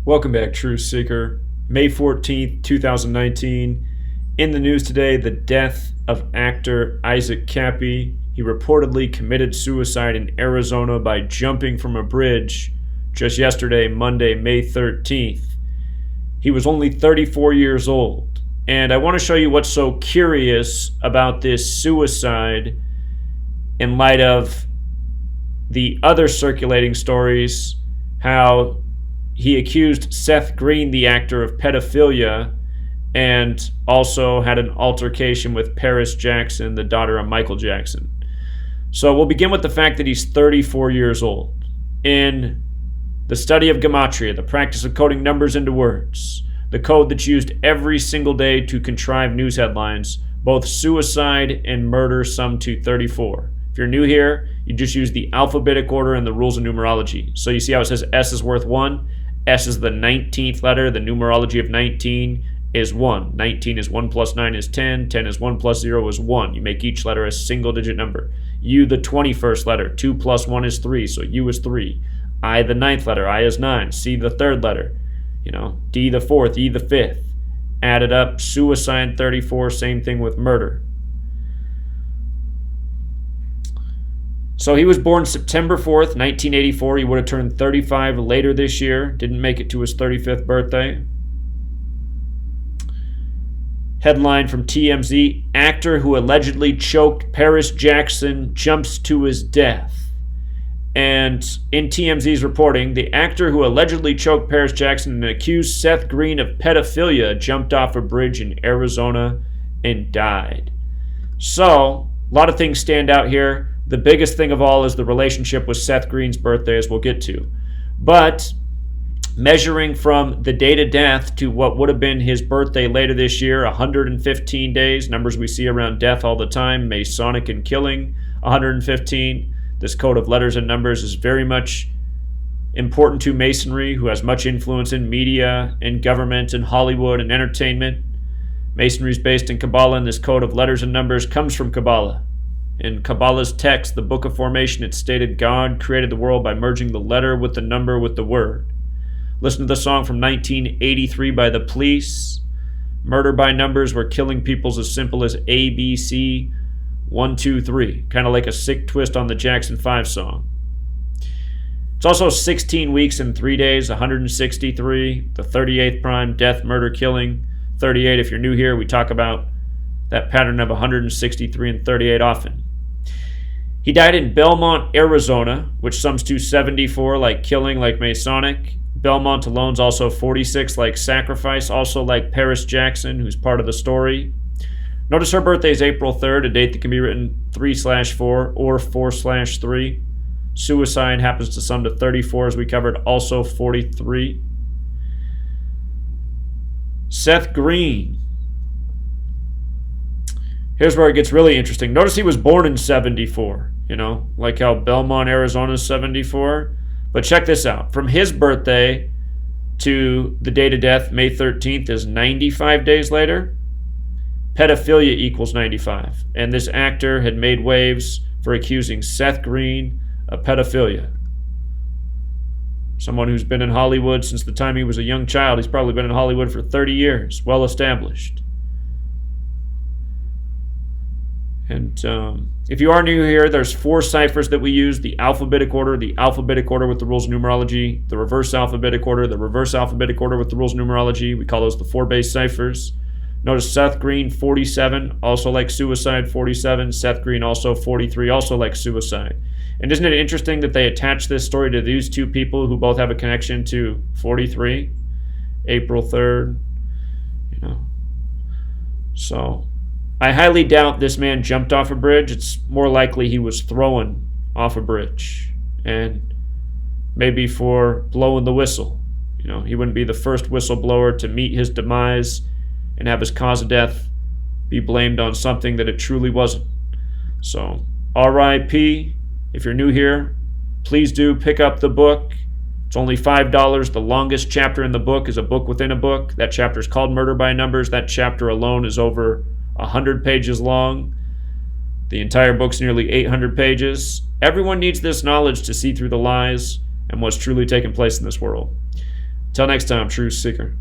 Welcome back, Truth Seeker. May 14th, 2019. In the news today, the death of actor Isaac Kappy. He reportedly committed suicide in Arizona by jumping from a bridge just yesterday, Monday, May 13th. He was only 34 years old. And I want to show you what's so curious about this suicide in light of the other circulating stories, how he accused Seth Green, the actor, of pedophilia, and also had an altercation with Paris Jackson, the daughter of Michael Jackson. So we'll begin with the fact that he's 34 years old. In the study of Gematria, the practice of coding numbers into words, the code that's used every single day to contrive news headlines, both suicide and murder sum to 34. If you're new here, you just use the alphabetic order and the rules of numerology. So you see how it says S is worth 1? S is the 19th letter. The numerology of 19 is 1. 19 is 1 plus 9 is 10. 10 is 1 plus 0 is 1. You make each letter a single digit number. U, the 21st letter. 2 plus 1 is 3, so U is 3. I, the 9th letter. I is 9. C, the 3rd letter. D, the 4th. E, the 5th. Add it up. Suicide, 34. Same thing with murder. So he was born September 4th, 1984. He would have turned 35 later this year. Didn't make it to his 35th birthday. Headline from TMZ: actor who allegedly choked Paris Jackson jumps to his death. And in TMZ's reporting, the actor who allegedly choked Paris Jackson and accused Seth Green of pedophilia jumped off a bridge in Arizona and died. So, a lot of things stand out here. The biggest thing of all is the relationship with Seth Green's birthday, as we'll get to. But measuring from the date of death to what would have been his birthday later this year, 115 days, numbers we see around death all the time, Masonic and killing, 115. This code of letters and numbers is very much important to Masonry, who has much influence in media and government and Hollywood and entertainment. Masonry is based in Kabbalah, and this code of letters and numbers comes from Kabbalah. In Kabbalah's text, the Book of Formation, it stated God created the world by merging the letter with the number with the word. Listen to the song from 1983 by The Police. Murder by numbers, where killing people's as simple as A, B, C, 1, 2, 3. Kind of like a sick twist on the Jackson 5 song. It's also 16 weeks and 3 days, 163. The 38th prime, death, murder, killing. 38, if you're new here, we talk about that pattern of 163 and 38 often. He died in Belmont, Arizona, which sums to 74, like killing, like Masonic. Belmont alone's also 46, like sacrifice, also like Paris Jackson, who's part of the story. Notice her birthday is April 3rd, a date that can be written 3/4 or 4/3. Suicide happens to sum to 34, as we covered, also 43. Seth Green. Here's where it gets really interesting. Notice he was born in 74, like how Belmont, Arizona is 74. But check this out. From his birthday to the date of death, May 13th, is 95 days later. Pedophilia equals 95. And this actor had made waves for accusing Seth Green of pedophilia. Someone who's been in Hollywood since the time he was a young child. He's probably been in Hollywood for 30 years, well established. And if you are new here, there's 4 ciphers that we use: the alphabetic order with the rules of numerology, the reverse alphabetic order with the rules of numerology. We call those the 4 base ciphers. Notice Seth Green, 47, also like suicide, 47. Seth Green, also 43, also like suicide. And isn't it interesting that they attach this story to these 2 people who both have a connection to 43, April 3rd, So I highly doubt this man jumped off a bridge. It's more likely he was thrown off a bridge, and maybe for blowing the whistle. He wouldn't be the first whistleblower to meet his demise and have his cause of death be blamed on something that it truly wasn't. So, R.I.P. If you're new here, please do pick up the book. It's only $5. The longest chapter in the book is a book within a book. That chapter is called Murder by Numbers. That chapter alone is over 100 pages long. The entire book's nearly 800 pages. Everyone needs this knowledge to see through the lies and what's truly taking place in this world. Till next time, Truth Seeker.